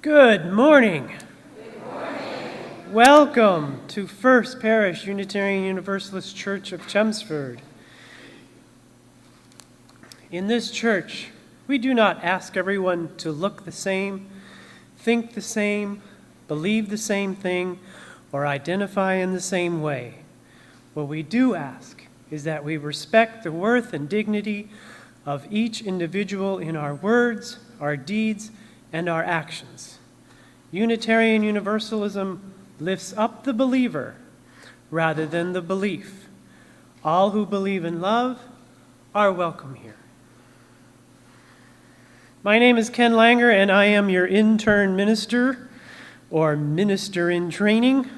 Good morning. Welcome to First Parish Unitarian Universalist Church of Chelmsford. In this church, we do not ask everyone to look the same, think the same, believe the same thing, or identify in the same way. What we do ask is that we respect the worth and dignity of each individual in our words, our deeds, and our actions. Unitarian Universalism lifts up the believer rather than the belief. All who believe in love are welcome here. My name is Ken Langer, and I am your intern minister, or minister in training.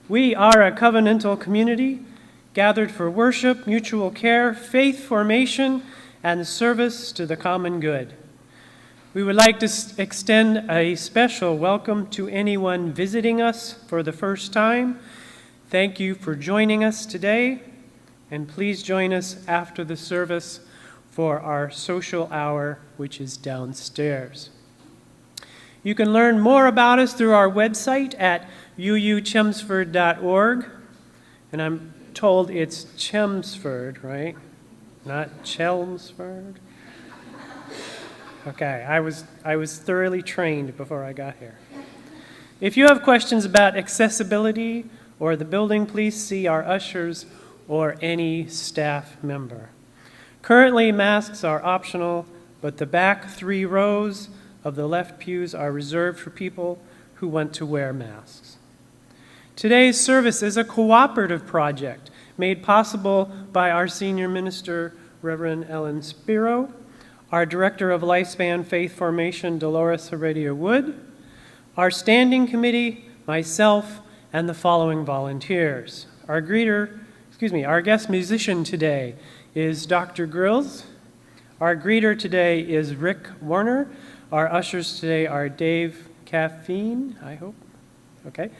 We are a covenantal community gathered for worship, mutual care, faith formation, and service to the common good. We would like to extend a special welcome to anyone visiting us for the first time. Thank you for joining us today, and please join us after the service for our social hour, which is downstairs. You can learn more about us through our website at uuchelmsford.org, and I'm told it's Chelmsford, right? Not Chelmsford? Okay, I was thoroughly trained before I got here. If you have questions about accessibility or the building, please see our ushers or any staff member. Currently, masks are optional, but the back 3 rows of the left pews are reserved for people who want to wear masks. Today's service is a cooperative project made possible by our senior minister, Reverend Ellen Spiro, our Director of Lifespan Faith Formation, Dolores Heredia Wood, our standing committee, myself, and the following volunteers. Our guest musician today is Dr. Grills. Our greeter today is Rick Warner. Our ushers today are Dave Caffeine, I hope, okay,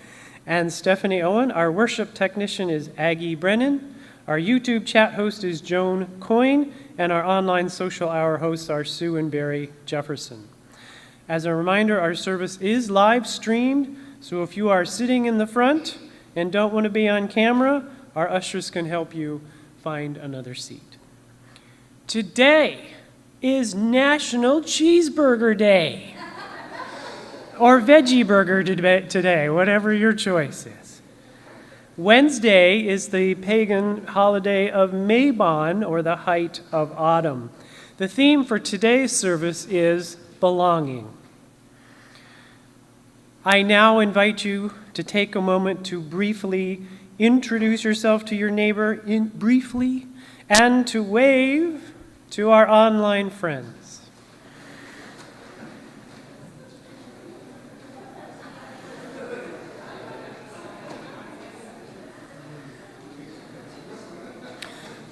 and Stephanie Owen. Our worship technician is Aggie Brennan. Our YouTube chat host is Joan Coyne, and our online social hour hosts are Sue and Barry Jefferson. As a reminder, our service is live streamed, so if you are sitting in the front and don't want to be on camera, our ushers can help you find another seat. Today is National Cheeseburger Day, or Veggie Burger today, whatever your choice is. Wednesday is the pagan holiday of Mabon, or the height of autumn. The theme for today's service is belonging. I now invite you to take a moment to briefly introduce yourself to your neighbor briefly and to wave to our online friends.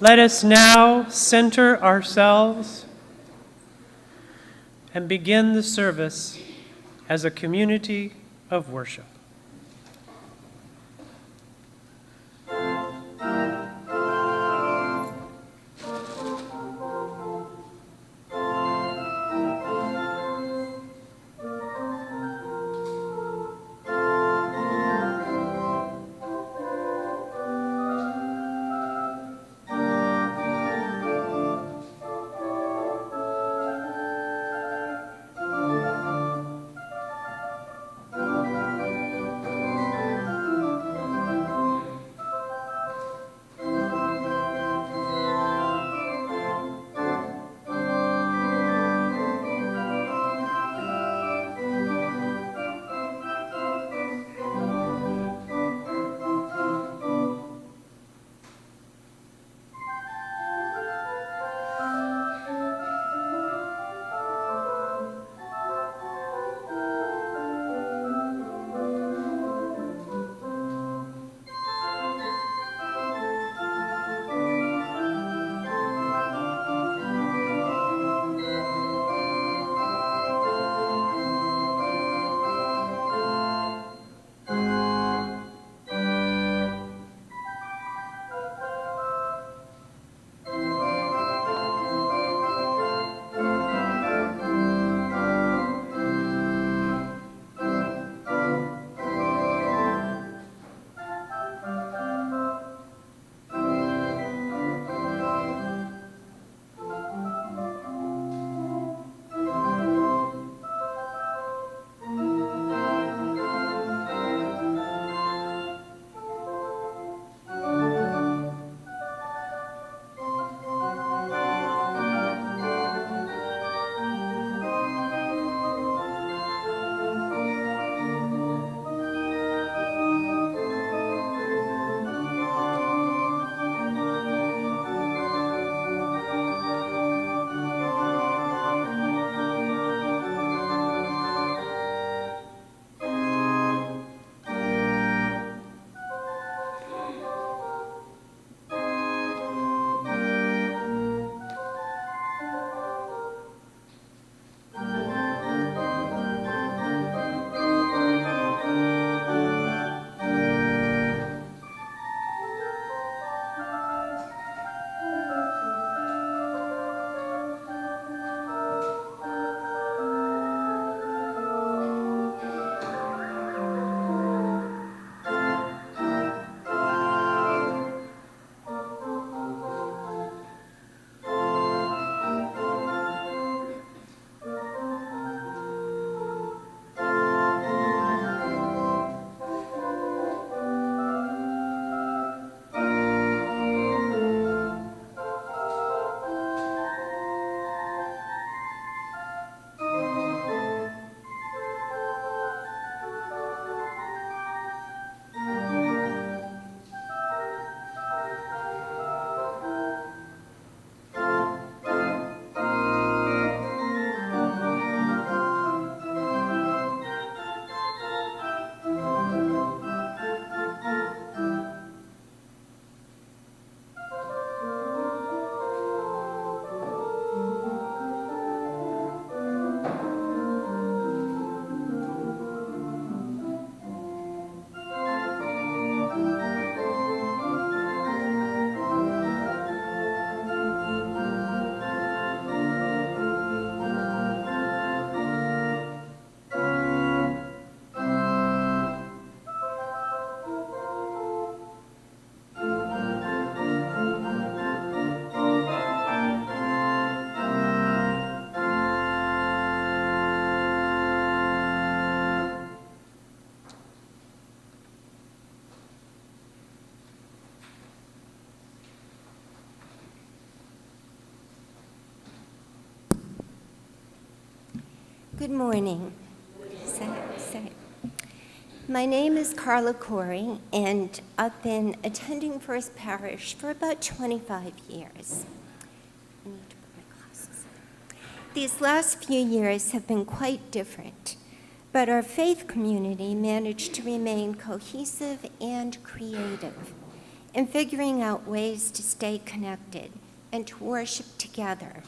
Let us now center ourselves and begin the service as a community of worship. Good morning. My name is Carla Corey, and I've been attending First Parish for about 25 years. I need to put my glasses on. These last few years have been quite different, but our faith community managed to remain cohesive and creative in figuring out ways to stay connected and to worship together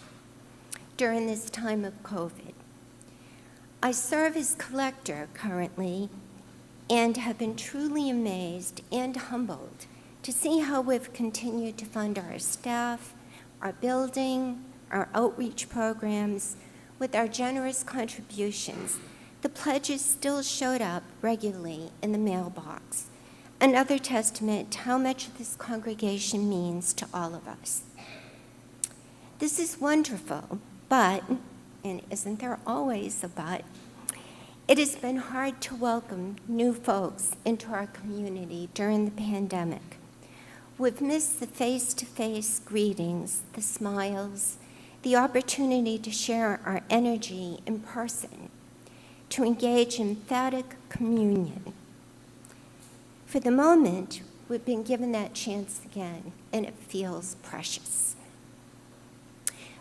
during this time of COVID. I serve as collector currently and have been truly amazed and humbled to see how we've continued to fund our staff, our building, our outreach programs. With our generous contributions, the pledges still showed up regularly in the mailbox, another testament to how much this congregation means to all of us. This is wonderful, but, and isn't there always a but, it has been hard to welcome new folks into our community during the pandemic. We've missed the face-to-face greetings, the smiles, the opportunity to share our energy in person, to engage in emphatic communion. For the moment, we've been given that chance again, and it feels precious.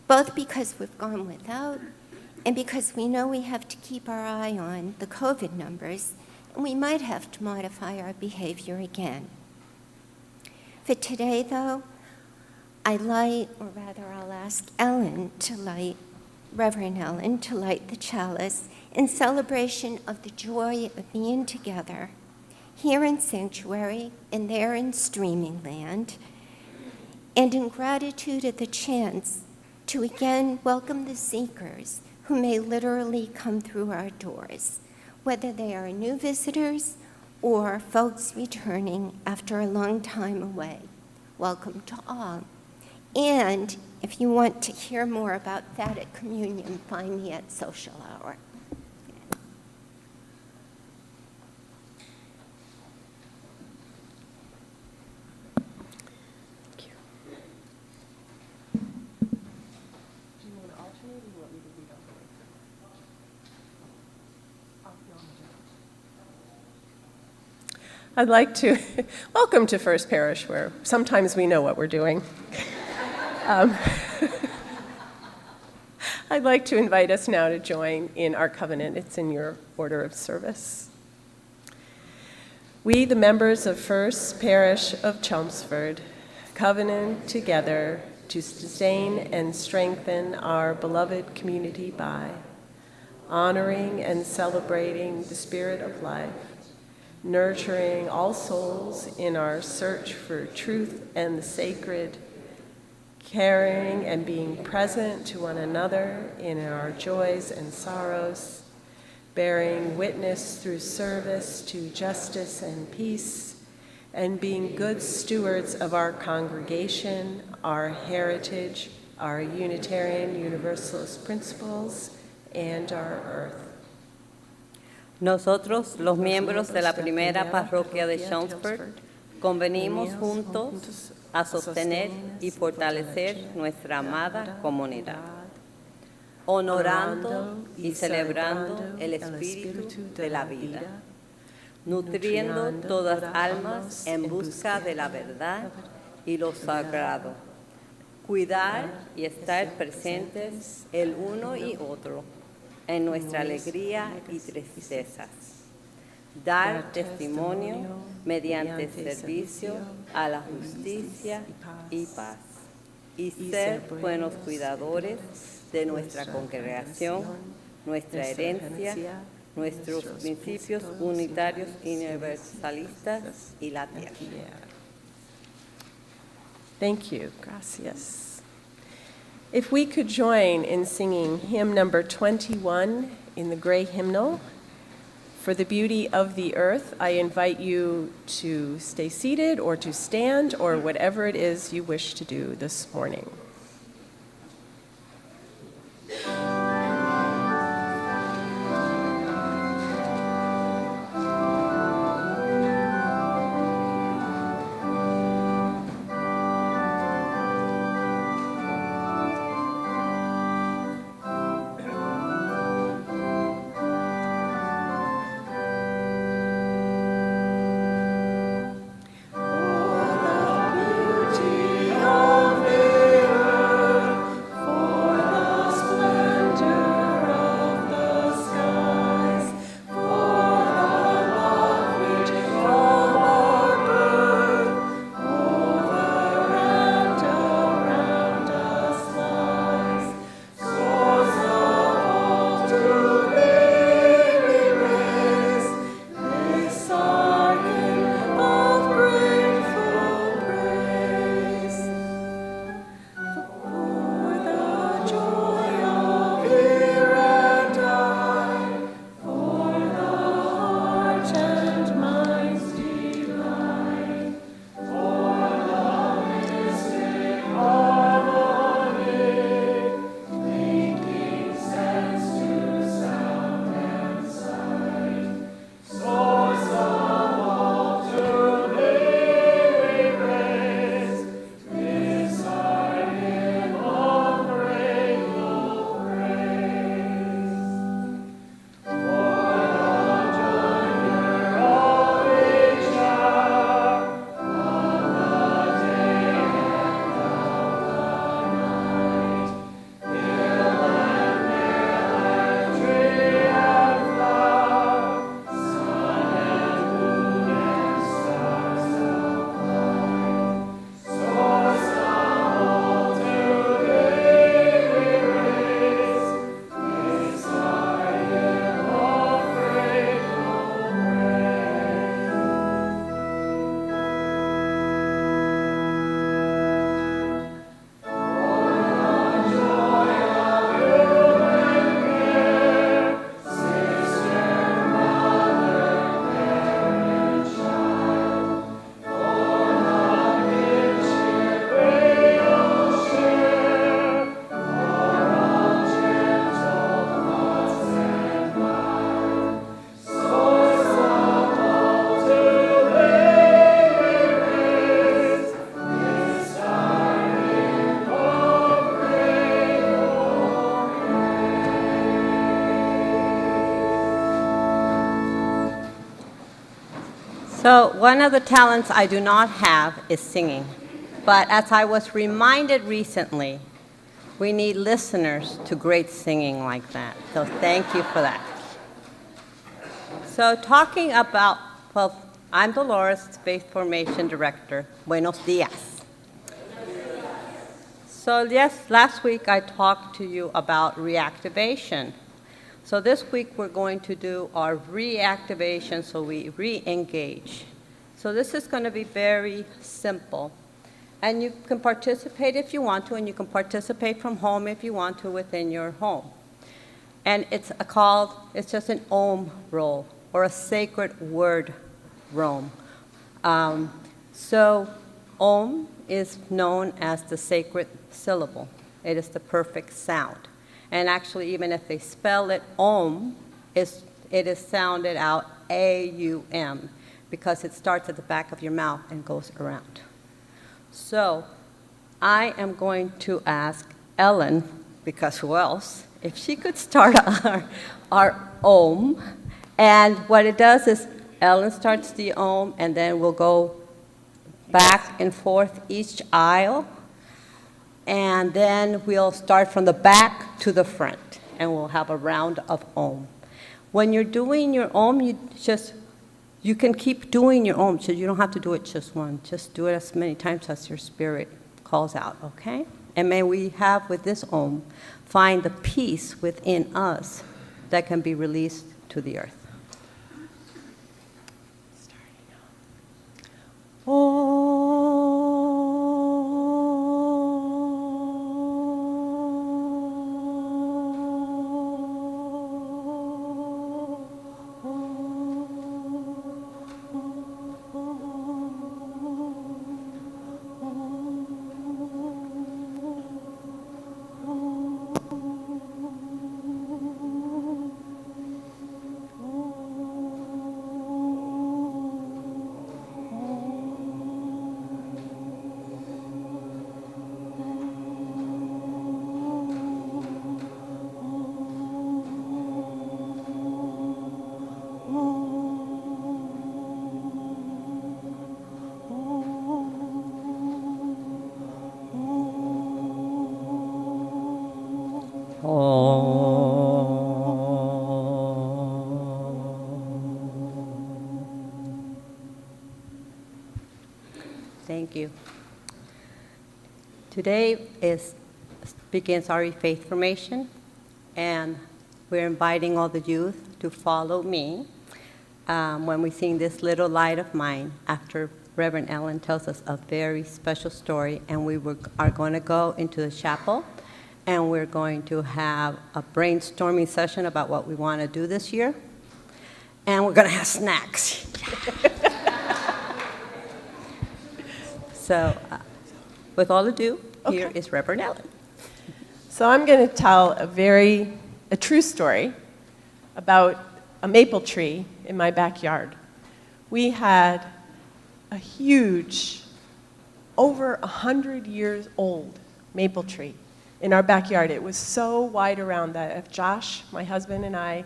Both because we've gone without, and because we know we have to keep our eye on the COVID numbers, and we might have to modify our behavior again. For today, though, I'll ask Ellen to light, Reverend Ellen, to light the chalice in celebration of the joy of being together here in Sanctuary and there in Streaming Land, and in gratitude at the chance to again welcome the seekers who may literally come through our doors, whether they are new visitors or folks returning after a long time away. Welcome to all. And if you want to hear more about emphatic communion, find me at social hour. I'd like to welcome to First Parish, where sometimes we know what we're doing. I'd like to invite us now to join in our covenant. It's in your order of service. We, the members of First Parish of Chelmsford, covenant together to sustain and strengthen our beloved community by honoring and celebrating the spirit of life, nurturing all souls in our search for truth and the sacred, caring and being present to one another in our joys and sorrows, bearing witness through service to justice and peace, and being good stewards of our congregation, our heritage, our Unitarian Universalist principles, and our earth. Nosotros, los miembros de la primera parroquia de Chelmsford, convenimos juntos a sostener y fortalecer nuestra amada comunidad, honorando y celebrando el espíritu de la vida, nutriendo todas almas en busca de la verdad y lo sagrado, cuidar y estar presentes el uno y otro en nuestra alegría y tristezas, dar testimonio mediante servicio a la justicia y paz, y ser buenos cuidadores de nuestra congregación, nuestra herencia, nuestros principios unitarios y universalistas y la tierra. Thank you. Gracias. If we could join in singing hymn number 21 in the gray hymnal, For the Beauty of the Earth, I invite you to stay seated or to stand or whatever it is you wish to do this morning. So one of the talents I do not have is singing. But as I was reminded recently, we need listeners to great singing like that. So thank you for that. So talking about, well, I'm Dolores, Faith Formation Director. Buenos dias. So yes, last week I talked to you about reactivation. So this week we're going to do our reactivation, so we re-engage. So this is going to be very simple. And you can participate if you want to, and you can participate from home if you want to within your home. And it's just an Om roll, or a sacred word roll. So Om is known as the sacred syllable. It is the perfect sound. And actually, even if they spell it Om, it is sounded out A-U-M, because it starts at the back of your mouth and goes around. So I am going to ask Ellen, because who else, if she could start our Om. And what it does is Ellen starts the Om, and then we'll go back and forth each aisle. And then we'll start from the back to the front, and we'll have a round of Om. When you're doing your Om, you can keep doing your Om, so you don't have to do it just once. Just do it as many times as your spirit calls out, okay? And may we have, with this Om, find the peace within us that can be released to the earth. Thank you. Today begins our faith formation, and we're inviting all the youth to follow me when we sing This Little Light of Mine after Reverend Ellen tells us a very special story, and we are going to go into the chapel, and we're going to have a brainstorming session about what we want to do this year, and we're going to have snacks. So, with all ado, here is Reverend Ellen. So I'm going to tell a true story about a maple tree in my backyard. We had a huge, over 100 years old maple tree in our backyard. It was so wide around that if Josh, my husband, and I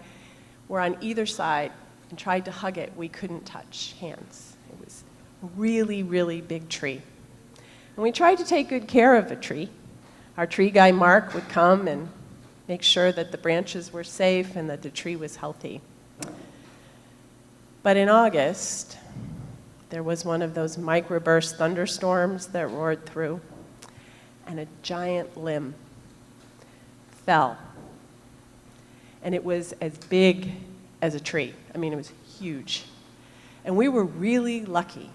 were on either side and tried to hug it, we couldn't touch hands. It was a really, really big tree. And we tried to take good care of the tree. Our tree guy, Mark, would come and make sure that the branches were safe and that the tree was healthy. But in August, there was one of those microburst thunderstorms that roared through, and a giant limb fell. And it was as big as a tree. I mean, it was huge. And we were really lucky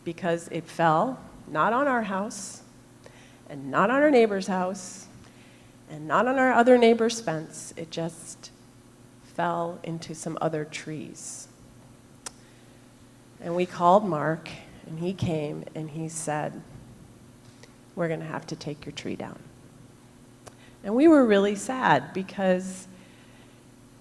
because it fell not on our house, and not on our neighbor's house, and not on our other neighbor's fence. It just fell into some other trees. And we called Mark, and he came, and he said, "We're going to have to take your tree down." And we were really sad because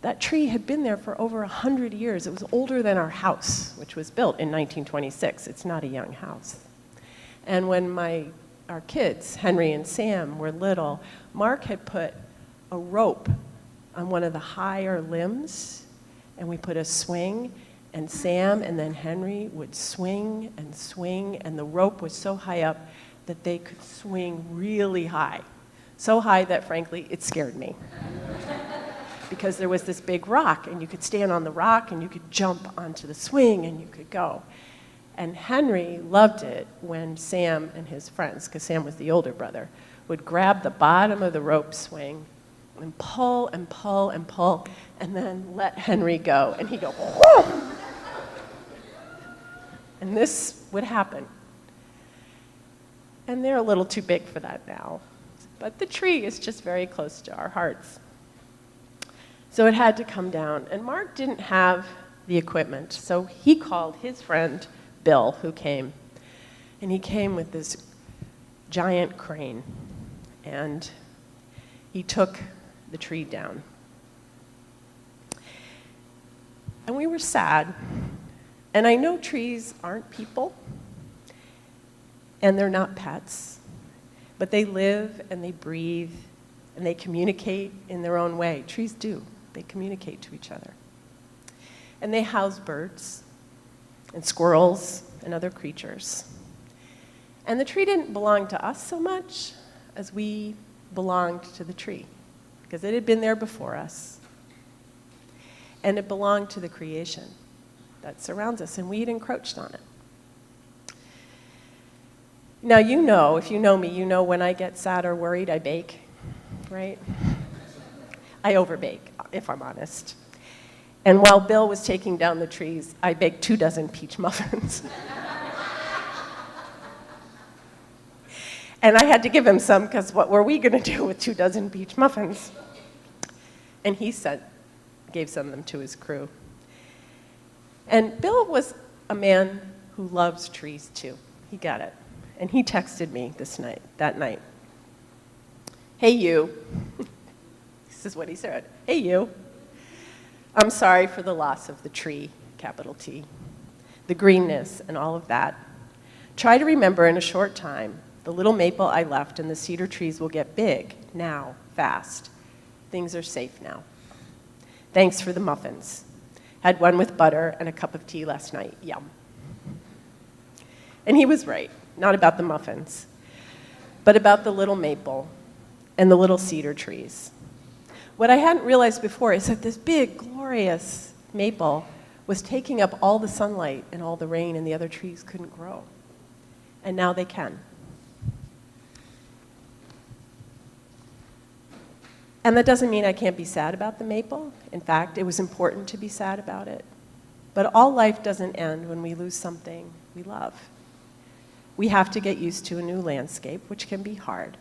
that tree had been there for over 100 years. It was older than our house, which was built in 1926. It's not a young house. And when our kids, Henry and Sam, were little, Mark had put a rope on one of the higher limbs, and we put a swing, And Sam and then Henry would swing, and the rope was so high up that they could swing really high. So high that, frankly, it scared me. Because there was this big rock, and you could stand on the rock, and you could jump onto the swing, and you could go. And Henry loved it when Sam and his friends, because Sam was the older brother, would grab the bottom of the rope swing and pull and pull and pull, and then let Henry go. And he'd go, whoa! And this would happen. And they're a little too big for that now. But the tree is just very close to our hearts. So it had to come down. And Mark didn't have the equipment, so he called his friend Bill, who came. And he came with this giant crane. And he took the tree down. And we were sad. And I know trees aren't people, and they're not pets, but they live and they breathe and they communicate in their own way. Trees do. They communicate to each other. And they house birds and squirrels and other creatures. And the tree didn't belong to us so much as we belonged to the tree, because it had been there before us. And it belonged to the creation that surrounds us, and we had encroached on it. Now, you know, if you know me, you know when I get sad or worried, I bake, right? I overbake, if I'm honest. And while Bill was taking down the trees, I baked 24 peach muffins. And I had to give him some, because what were we going to do with 24 peach muffins? And he gave some of them to his crew. And Bill was a man who loves trees too. He got it. And he texted me that night. Hey, you. This is what he said. Hey, you. I'm sorry for the loss of the tree, capital T, the greenness and all of that. Try to remember in a short time, the little maple I left and the cedar trees will get big now, fast. Things are safe now. Thanks for the muffins. Had one with butter and a cup of tea last night. Yum. And he was right, not about the muffins, but about the little maple and the little cedar trees. What I hadn't realized before is that this big, glorious maple was taking up all the sunlight and all the rain, and the other trees couldn't grow. And now they can. And that doesn't mean I can't be sad about the maple. In fact, it was important to be sad about it. But all life doesn't end when we lose something we love. We have to get used to a new landscape, which can be hard,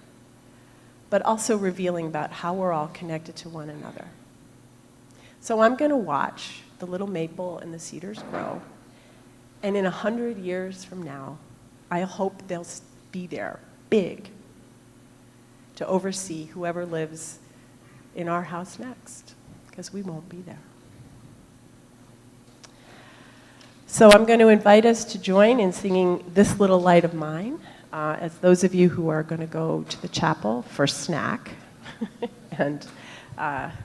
but also revealing about how we're all connected to one another. So I'm going to watch the little maple and the cedars grow. And in 100 years from now, I hope they'll be there, big, to oversee whoever lives in our house next, because we won't be there. So I'm going to invite us to join in singing This Little Light of Mine, as those of you who are going to go to the chapel for snack and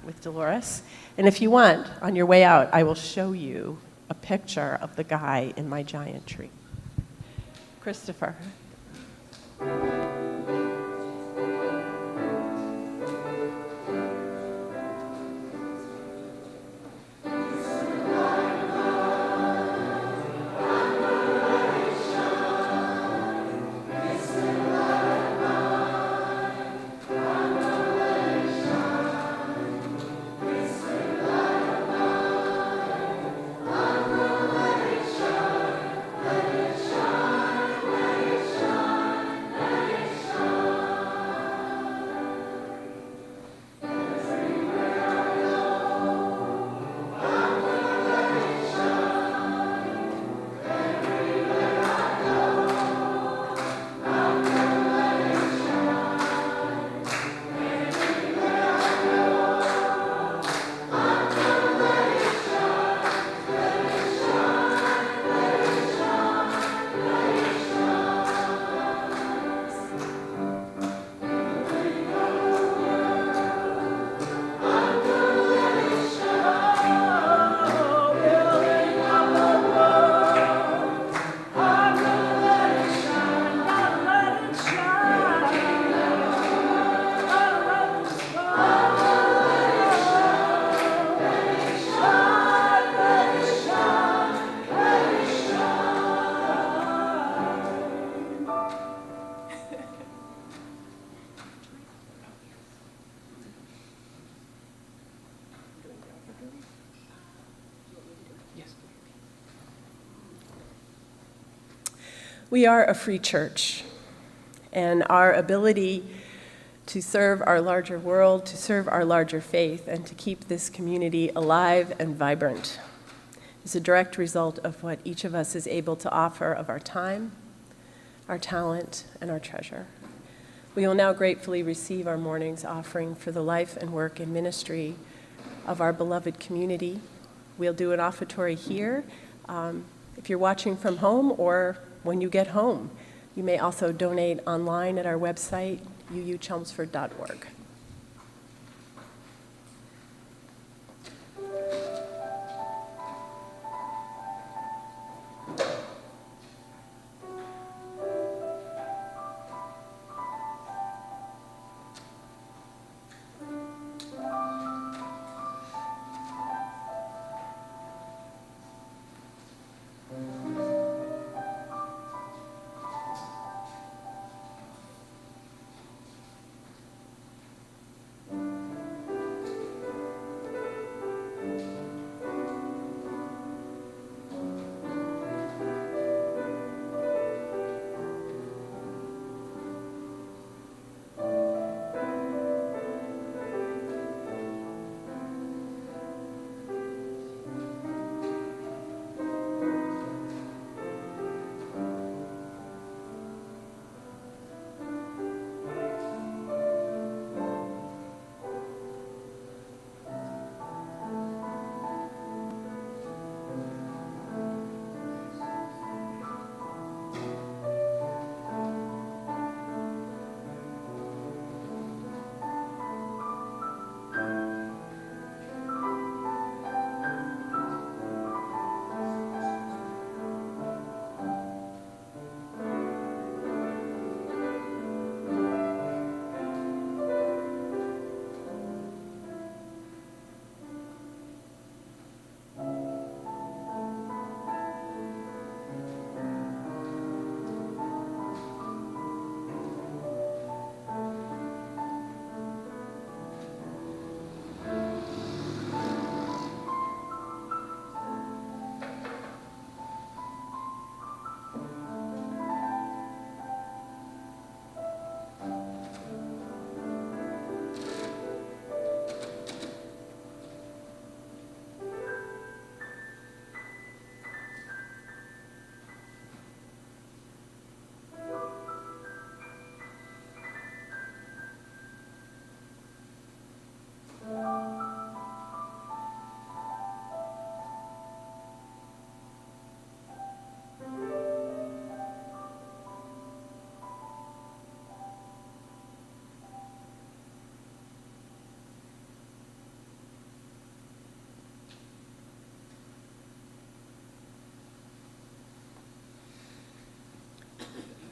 with Dolores. And if you want, on your way out, I will show you a picture of the guy in my giant tree. Christopher. We are a free church, and our ability to serve our larger world, to serve our larger faith, and to keep this community alive and vibrant is a direct result of what each of us is able to offer of our time, our talent, and our treasure. We will now gratefully receive our morning's offering for the life and work and ministry of our beloved community. We'll do an offertory here. If you're watching from home or when you get home, you may also donate online at our website, uuchelmsford.org.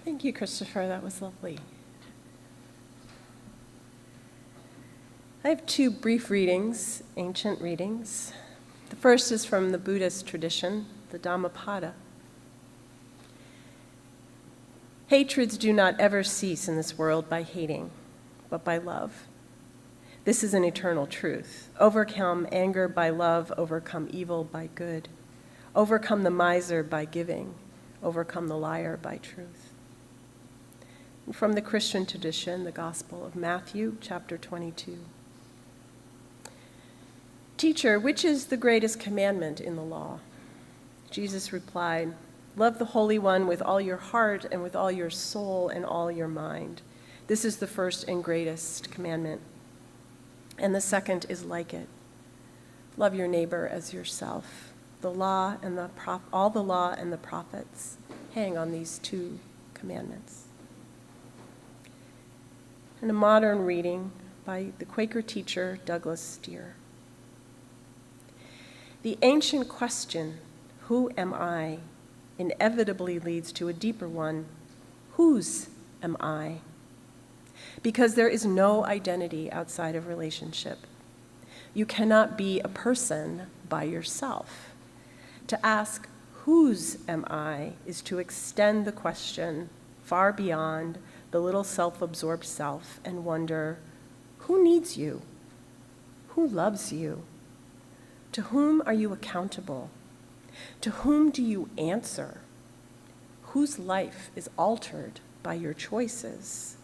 Thank you, Christopher. That was lovely. I have two brief readings, ancient readings. The first is from the Buddhist tradition, the Dhammapada. Hatreds do not ever cease in this world by hating, but by love. This is an eternal truth. Overcome anger by love, overcome evil by good. Overcome the miser by giving, overcome the liar by truth. And from the Christian tradition, the Gospel of Matthew, chapter 22. Teacher, which is the greatest commandment in the law? Jesus replied, love the Holy One with all your heart and with all your soul and all your mind. This is the first and greatest commandment. And the second is like it. Love your neighbor as yourself. The law and all the law and the prophets hang on these two commandments. And a modern reading by the Quaker teacher Douglas Steere. The ancient question, who am I, inevitably leads to a deeper one, whose am I? Because there is no identity outside of relationship. You cannot be a person by yourself. To ask, whose am I, is to extend the question far beyond the little self-absorbed self and wonder, who needs you? Who loves you? To whom are you accountable? To whom do you answer? whose life is altered by your choices?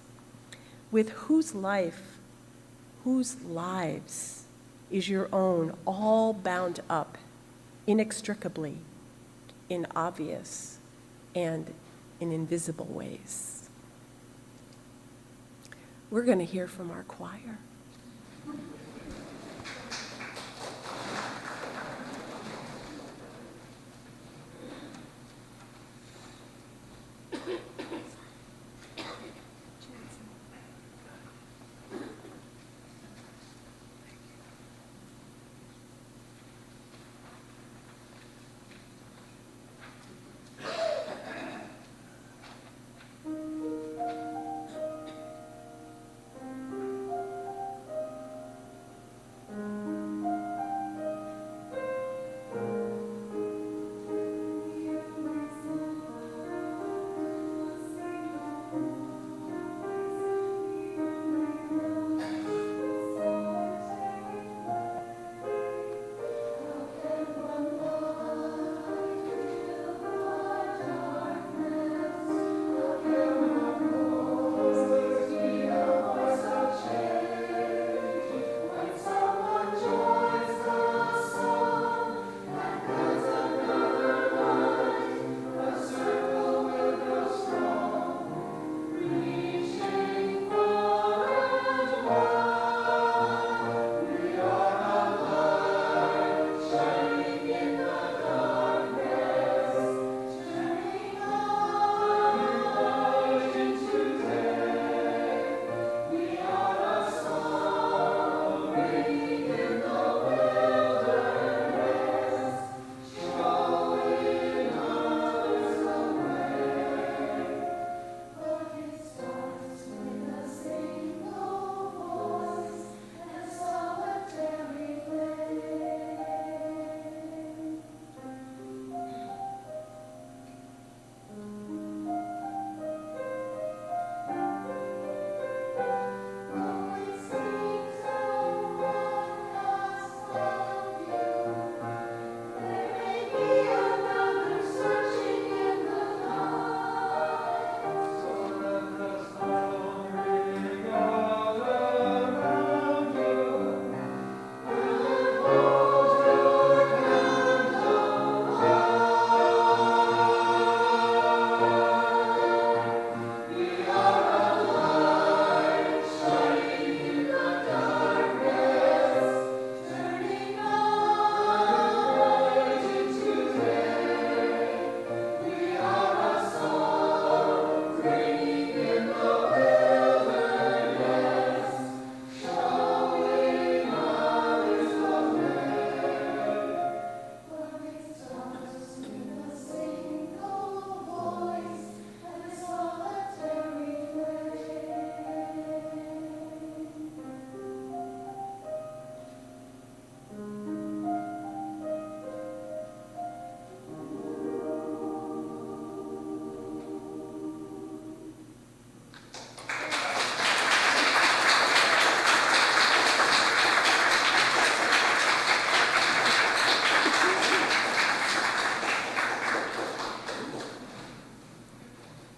With whose life, whose lives is your own all bound up inextricably in obvious and in invisible ways? We're going to hear from our choir.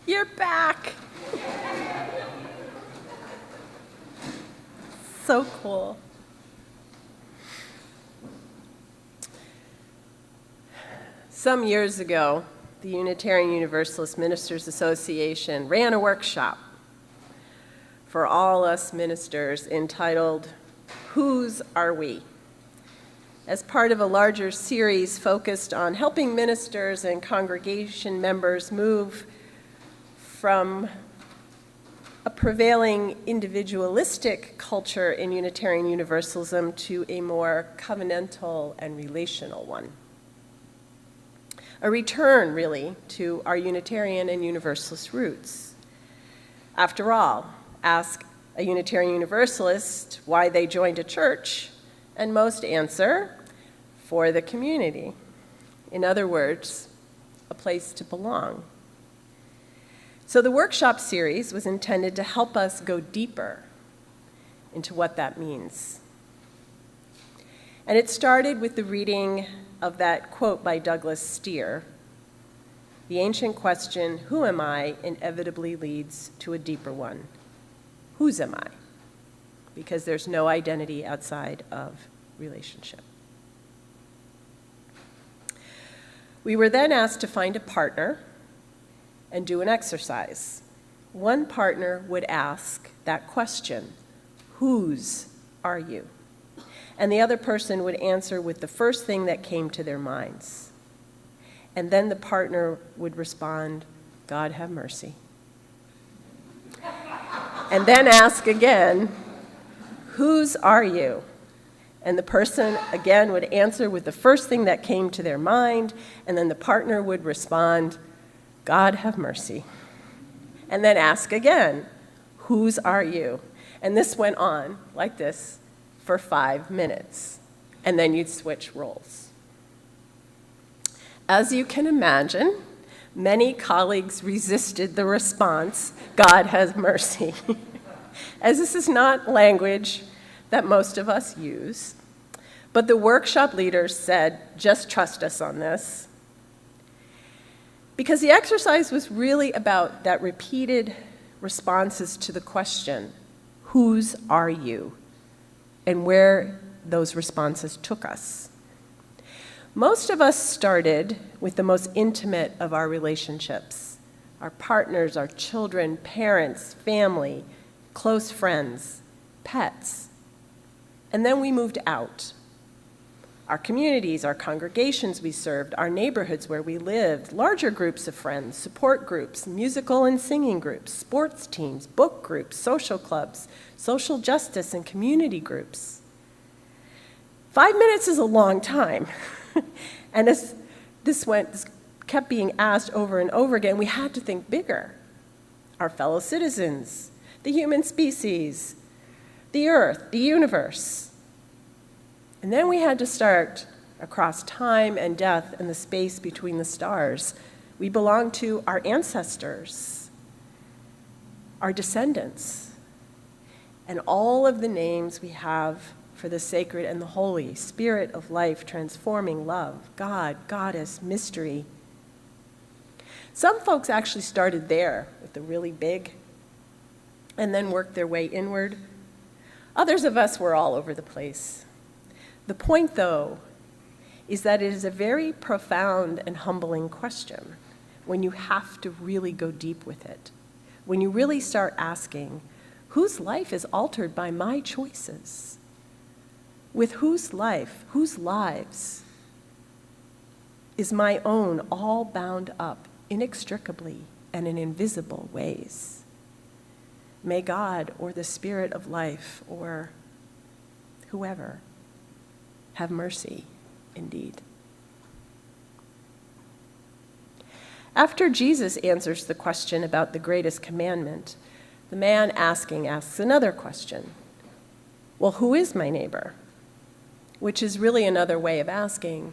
You're back. So cool. Some years ago, the Unitarian Universalist Ministers Association ran a workshop for all us ministers entitled, "Whose Are We?" as part of a larger series focused on helping ministers and congregation members move from a prevailing individualistic culture in Unitarian Universalism to a more covenantal and relational one. A return, really, to our Unitarian and Universalist roots. After all, ask a Unitarian Universalist why they joined a church, and most answer, for the community. In other words, a place to belong. So the workshop series was intended to help us go deeper into what that means. And it started with the reading of that quote by Douglas Steere, The ancient question, who am I, inevitably leads to a deeper one. Whose am I? Because there's no identity outside of relationship. We were then asked to find a partner and do an exercise. One partner would ask that question, whose are you? And the other person would answer with the first thing that came to their minds. And then the partner would respond, God have mercy. And then ask again, whose are you? And the person again would answer with the first thing that came to their mind, and then the partner would respond, God have mercy. And then ask again, whose are you? And this went on like this for 5 minutes, and then you'd switch roles. As you can imagine, many colleagues resisted the response, God has mercy, as this is not language that most of us use. But the workshop leaders said, just trust us on this. Because the exercise was really about that repeated responses to the question, whose are you? And where those responses took us. Most of us started with the most intimate of our relationships, our partners, our children, parents, family, close friends, pets. And then we moved out. Our communities, our congregations we served, our neighborhoods where we lived, larger groups of friends, support groups, musical and singing groups, sports teams, book groups, social clubs, social justice and community groups. 5 minutes is a long time. And as this kept being asked over and over again, we had to think bigger. Our fellow citizens, the human species, the earth, the universe. And then we had to start across time and death and the space between the stars. We belong to our ancestors, our descendants, and all of the names we have for the sacred and the holy, spirit of life, transforming love, God, goddess, mystery. Some folks actually started there with the really big and then worked their way inward. Others of us were all over the place. The point, though, is that it is a very profound and humbling question when you have to really go deep with it, when you really start asking, whose life is altered by my choices? With whose life, whose lives is my own all bound up inextricably and in invisible ways? May God or the spirit of life or whoever have mercy indeed. After Jesus answers the question about the greatest commandment, the man asking asks another question. Well, who is my neighbor? Which is really another way of asking,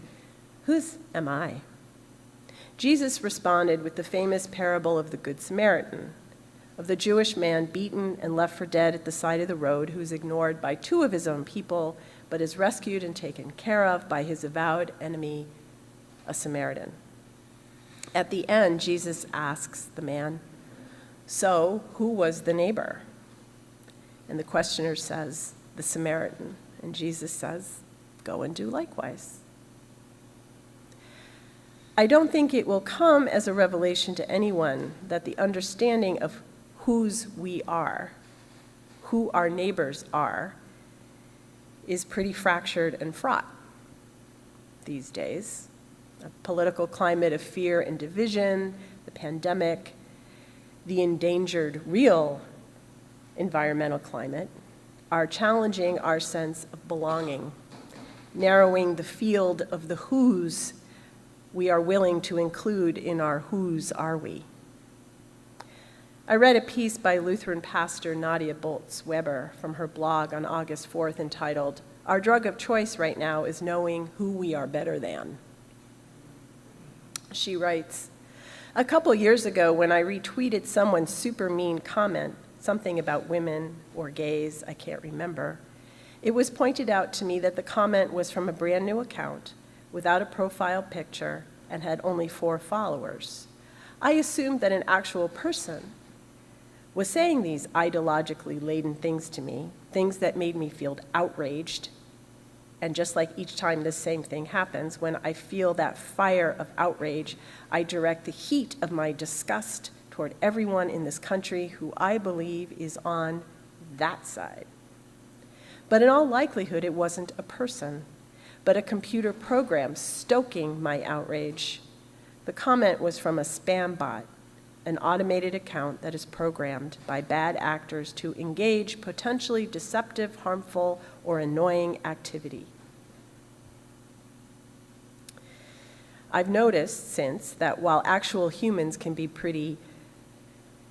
whose am I? Jesus responded with the famous parable of the Good Samaritan, of the Jewish man beaten and left for dead at the side of the road, who's ignored by two of his own people, but is rescued and taken care of by his avowed enemy, a Samaritan. At the end, Jesus asks the man, so who was the neighbor? And the questioner says, the Samaritan. And Jesus says, go and do likewise. I don't think it will come as a revelation to anyone that the understanding of whose we are, who our neighbors are, is pretty fractured and fraught these days. A political climate of fear and division, the pandemic, the endangered real environmental climate are challenging our sense of belonging, narrowing the field of the whos we are willing to include in our whose are we. I read a piece by Lutheran pastor Nadia Boltz-Weber from her blog on August 4th entitled, Our Drug of Choice Right Now is Knowing Who We Are Better Than. She writes, a couple years ago when I retweeted someone's super mean comment, something about women or gays, I can't remember, it was pointed out to me that the comment was from a brand new account without a profile picture and had only 4 followers. I assumed that an actual person was saying these ideologically laden things to me, things that made me feel outraged. And just like each time this same thing happens, when I feel that fire of outrage, I direct the heat of my disgust toward everyone in this country who I believe is on that side. But in all likelihood, it wasn't a person, but a computer program stoking my outrage. The comment was from a spam bot, an automated account that is programmed by bad actors to engage potentially deceptive, harmful, or annoying activity. I've noticed since that while actual humans can be pretty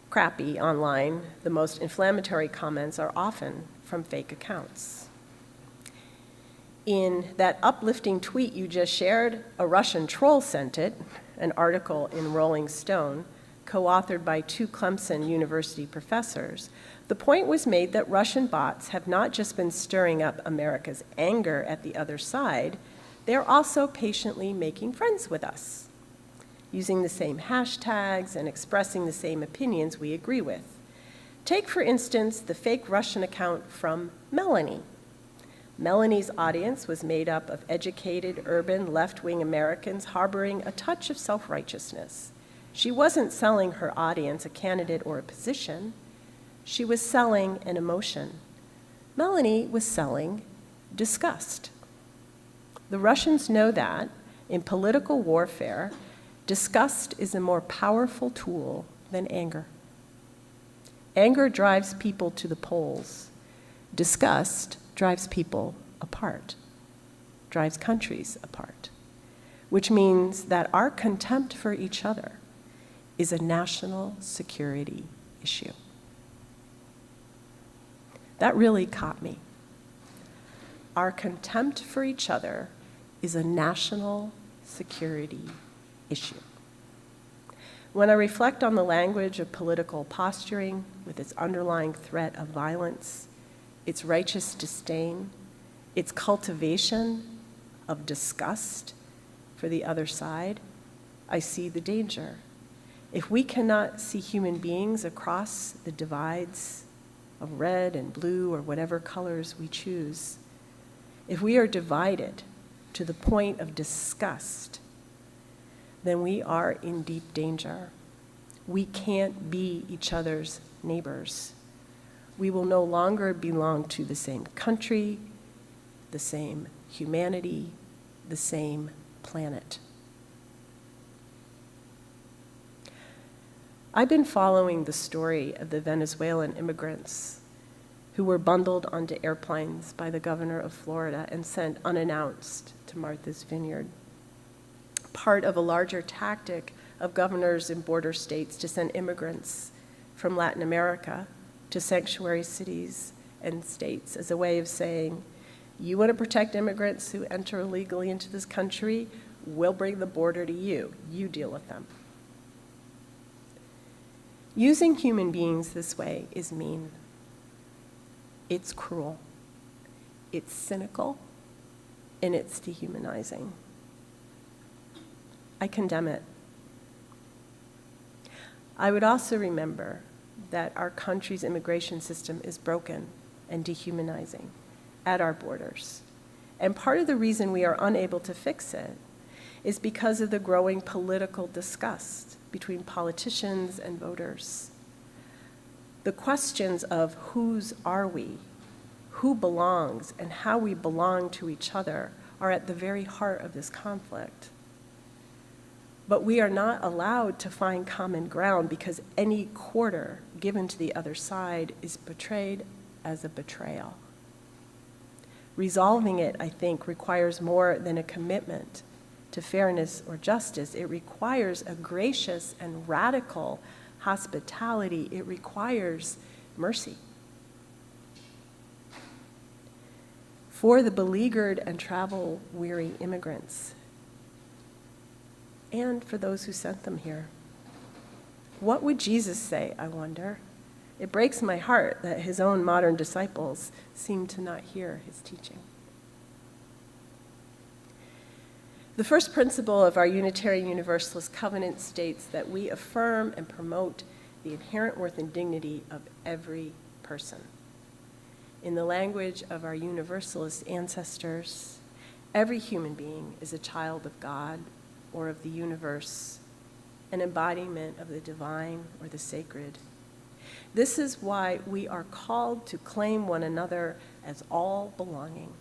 crappy online, the most inflammatory comments are often from fake accounts. In that uplifting tweet you just shared, a Russian troll sent it, an article in Rolling Stone, co-authored by 2 Clemson University professors. The point was made that Russian bots have not just been stirring up America's anger at the other side, they're also patiently making friends with us, using the same hashtags and expressing the same opinions we agree with. Take, for instance, the fake Russian account from Melanie. Melanie's audience was made up of educated, urban, left-wing Americans harboring a touch of self-righteousness. She wasn't selling her audience a candidate or a position. She was selling an emotion. Melanie was selling disgust. The Russians know that, in political warfare, disgust is a more powerful tool than anger. Anger drives people to the polls. Disgust drives people apart, drives countries apart, which means that our contempt for each other is a national security issue. That really caught me. Our contempt for each other is a national security issue. When I reflect on the language of political posturing with its underlying threat of violence, its righteous disdain, its cultivation of disgust for the other side, I see the danger. If we cannot see human beings across the divides of red and blue or whatever colors we choose, if we are divided to the point of disgust, then we are in deep danger. We can't be each other's neighbors. We will no longer belong to the same country, the same humanity, the same planet. I've been following the story of the Venezuelan immigrants who were bundled onto airplanes by the governor of Florida and sent unannounced to Martha's Vineyard. Part of a larger tactic of governors in border states to send immigrants from Latin America to sanctuary cities and states as a way of saying, you want to protect immigrants who enter illegally into this country, we'll bring the border to you. You deal with them. Using human beings this way is mean. It's cruel. It's cynical, and it's dehumanizing. I condemn it. I would also remember that our country's immigration system is broken and dehumanizing at our borders. And part of the reason we are unable to fix it is because of the growing political disgust between politicians and voters. The questions of whose are we, who belongs, and how we belong to each other are at the very heart of this conflict. But we are not allowed to find common ground because any quarter given to the other side is portrayed as a betrayal. Resolving it, I think, requires more than a commitment to fairness or justice. It requires a gracious and radical hospitality. It requires mercy. For the beleaguered and travel-weary immigrants, and for those who sent them here. What would Jesus say, I wonder? It breaks my heart that his own modern disciples seem to not hear his teaching. The first principle of our Unitarian Universalist covenant states that we affirm and promote the inherent worth and dignity of every person. In the language of our Universalist ancestors, every human being is a child of God or of the universe, an embodiment of the divine or the sacred. This is why we are called to claim one another as all belonging,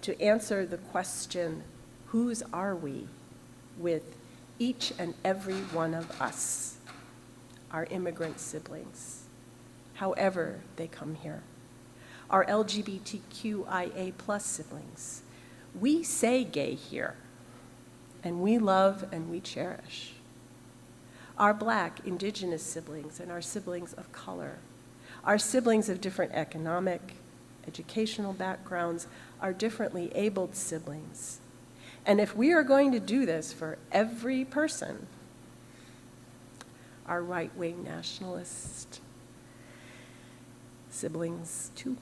to answer the question, whose are we, with each and every one of us, our immigrant siblings, however they come here, our LGBTQIA+ siblings. We say gay here, and we love and we cherish. Our Black, Indigenous siblings and our siblings of color, our siblings of different economic, educational backgrounds, our differently abled siblings. And if we are going to do this for every person, our right-wing nationalist siblings too,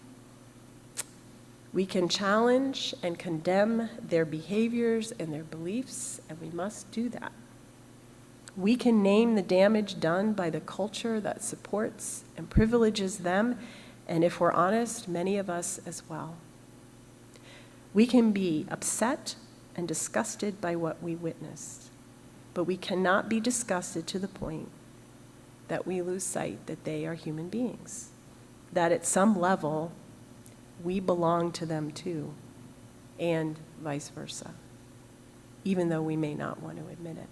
we can challenge and condemn their behaviors and their beliefs, and we must do that. We can name the damage done by the culture that supports and privileges them, and if we're honest, many of us as well. We can be upset and disgusted by what we witnessed, but we cannot be disgusted to the point that we lose sight that they are human beings, that at some level we belong to them too, and vice versa, even though we may not want to admit it.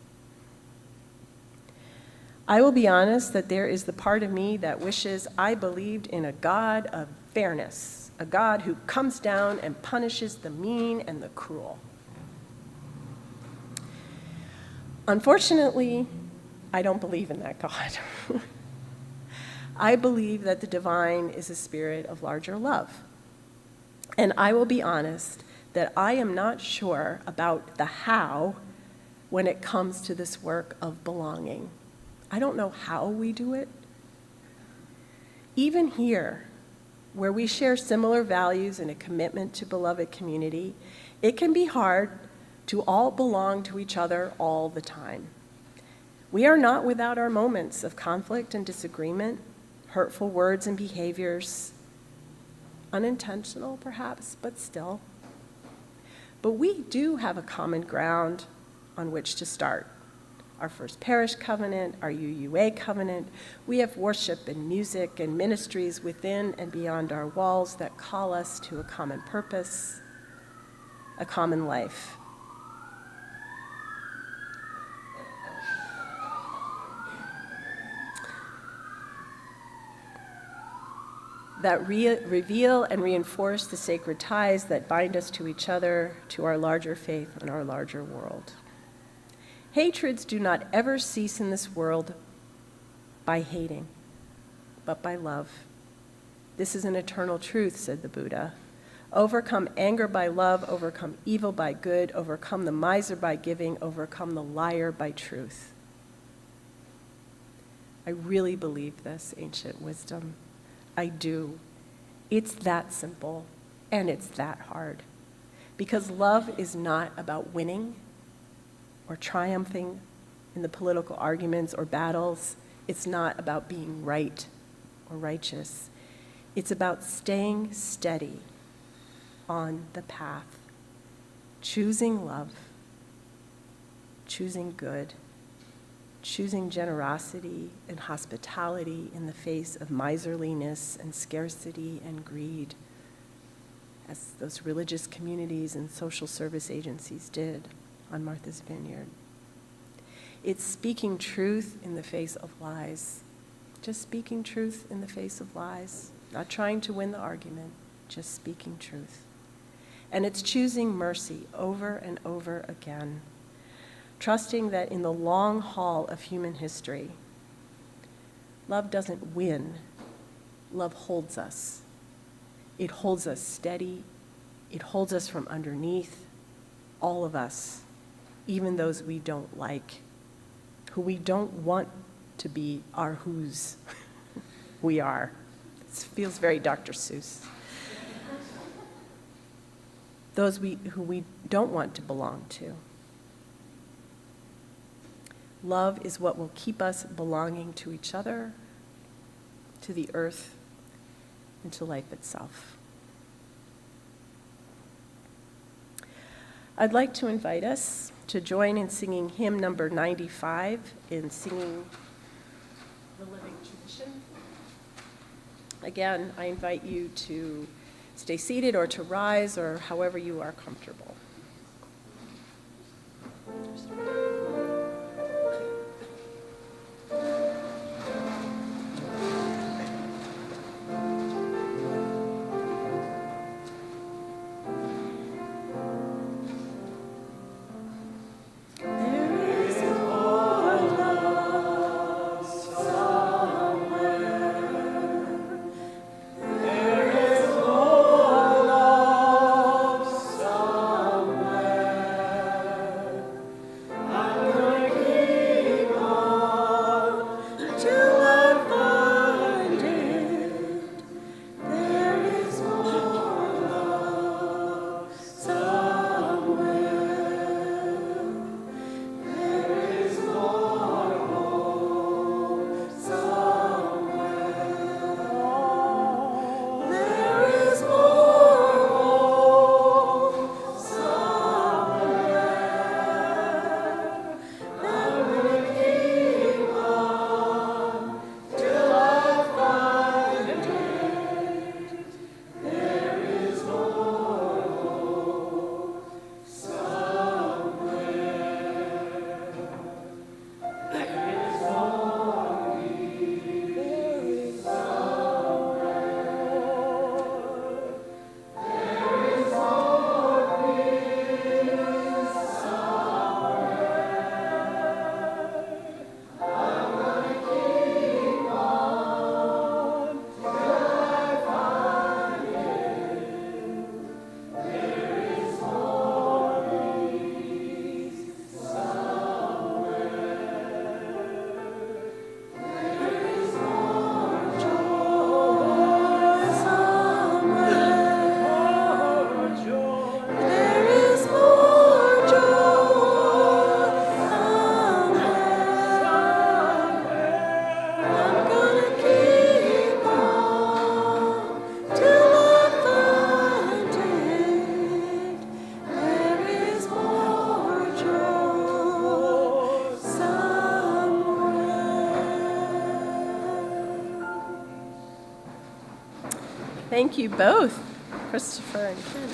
I will be honest that there is the part of me that wishes I believed in a God of fairness, a God who comes down and punishes the mean and the cruel. Unfortunately, I don't believe in that God. I believe that the divine is a spirit of larger love. And I will be honest that I am not sure about the how when it comes to this work of belonging. I don't know how we do it. Even here, where we share similar values and a commitment to beloved community, it can be hard to all belong to each other all the time. We are not without our moments of conflict and disagreement, hurtful words and behaviors, unintentional perhaps, but still. But we do have a common ground on which to start. Our First Parish covenant, our UUA covenant. We have worship and music and ministries within and beyond our walls that call us to a common purpose, a common life. That reveal and reinforce the sacred ties that bind us to each other, to our larger faith and our larger world. Hatreds do not ever cease in this world by hating, but by love. This is an eternal truth, said the Buddha. Overcome anger by love, overcome evil by good, overcome the miser by giving, overcome the liar by truth. I really believe this ancient wisdom. I do. It's that simple, and it's that hard. Because love is not about winning or triumphing in the political arguments or battles. It's not about being right or righteous. It's about staying steady on the path, choosing love, choosing good, choosing generosity and hospitality in the face of miserliness and scarcity and greed, as those religious communities and social service agencies did on Martha's Vineyard. It's speaking truth in the face of lies, just speaking truth in the face of lies, not trying to win the argument, just speaking truth. And it's choosing mercy over and over again, trusting that in the long haul of human history, love doesn't win, love holds us. It holds us steady, it holds us from underneath, all of us, even those we don't like, who we don't want to be our whos we are. It feels very Dr. Seuss. Those who we don't want to belong to. Love is what will keep us belonging to each other, to the earth, and to life itself. I'd like to invite us to join in singing hymn number 95 in singing the Living Tradition. Again, I invite you to stay seated or to rise or however you are comfortable. Thank you both, Christopher and Ken.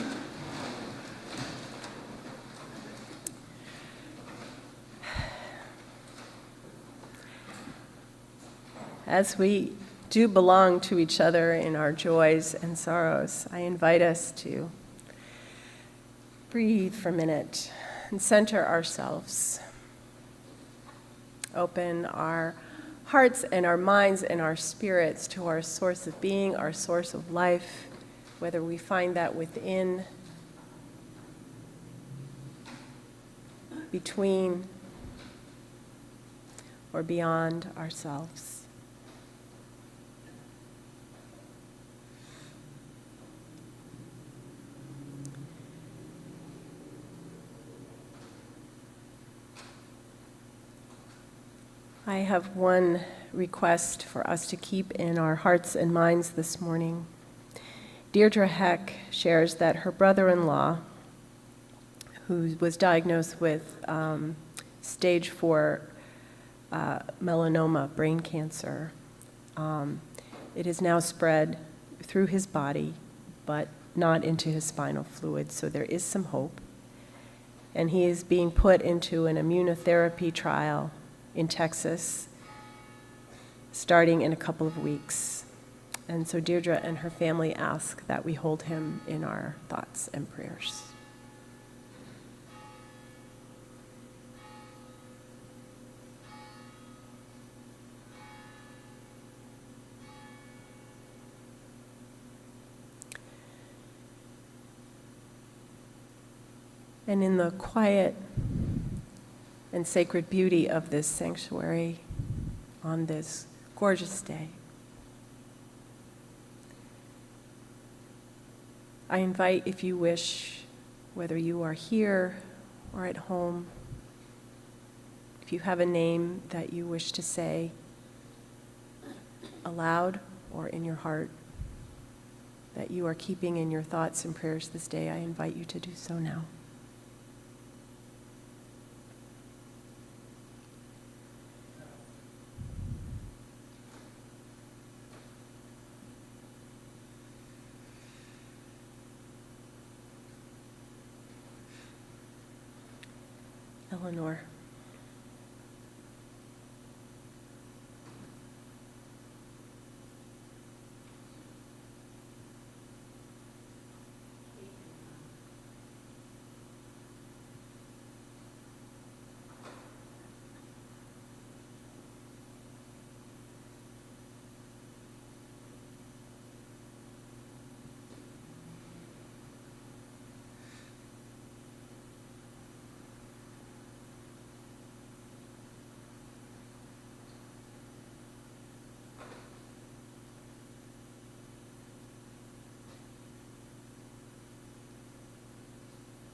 As we do belong to each other in our joys and sorrows, I invite us to breathe for a minute and center ourselves. Open our hearts and our minds and our spirits to our source of being, our source of life, whether we find that within, between, or beyond ourselves. I have one request for us to keep in our hearts and minds this morning. Deirdre Heck shares that her brother-in-law, who was diagnosed with stage 4 melanoma, brain cancer, it has now spread through his body, but not into his spinal fluid, so there is some hope. And he is being put into an immunotherapy trial in Texas, starting in a couple of weeks. And so Deirdre and her family ask that we hold him in our thoughts and prayers. And in the quiet and sacred beauty of this sanctuary on this gorgeous day, I invite, if you wish, whether you are here or at home, If you have a name that you wish to say aloud or in your heart that you are keeping in your thoughts and prayers this day, I invite you to do so now. Eleanor.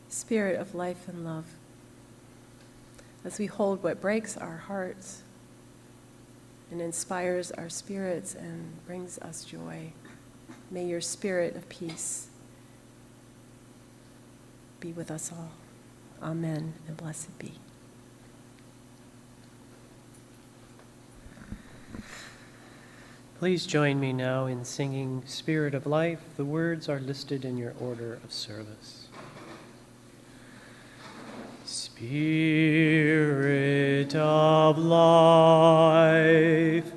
Spirit of life and love, as we hold what breaks our hearts and inspires our spirits and brings us joy, may your spirit of peace be with us all. Amen, and blessed be. Please join me now in singing Spirit of Life. The words are listed in your order of service. Spirit of life,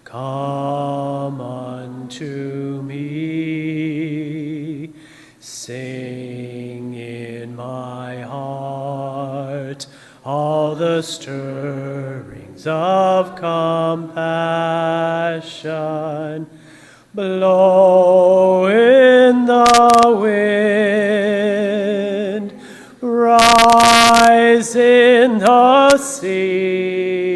come unto me. Sing in my heart all the stirrings of compassion. Blow in the wind, rise in the sea,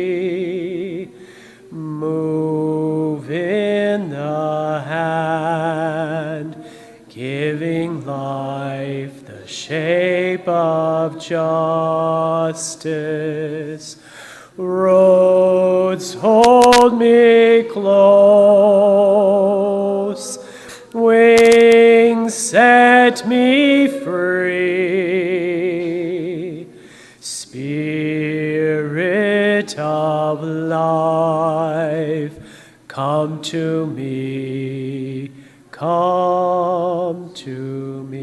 move in the hand, giving life the shape of justice. Roads hold me close, wings set me free. Spirit of life, come to me, come to me.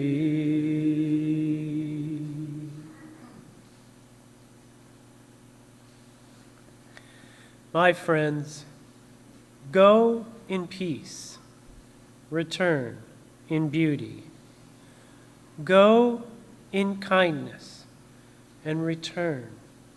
My friends, go in peace, return in beauty. Go in kindness and return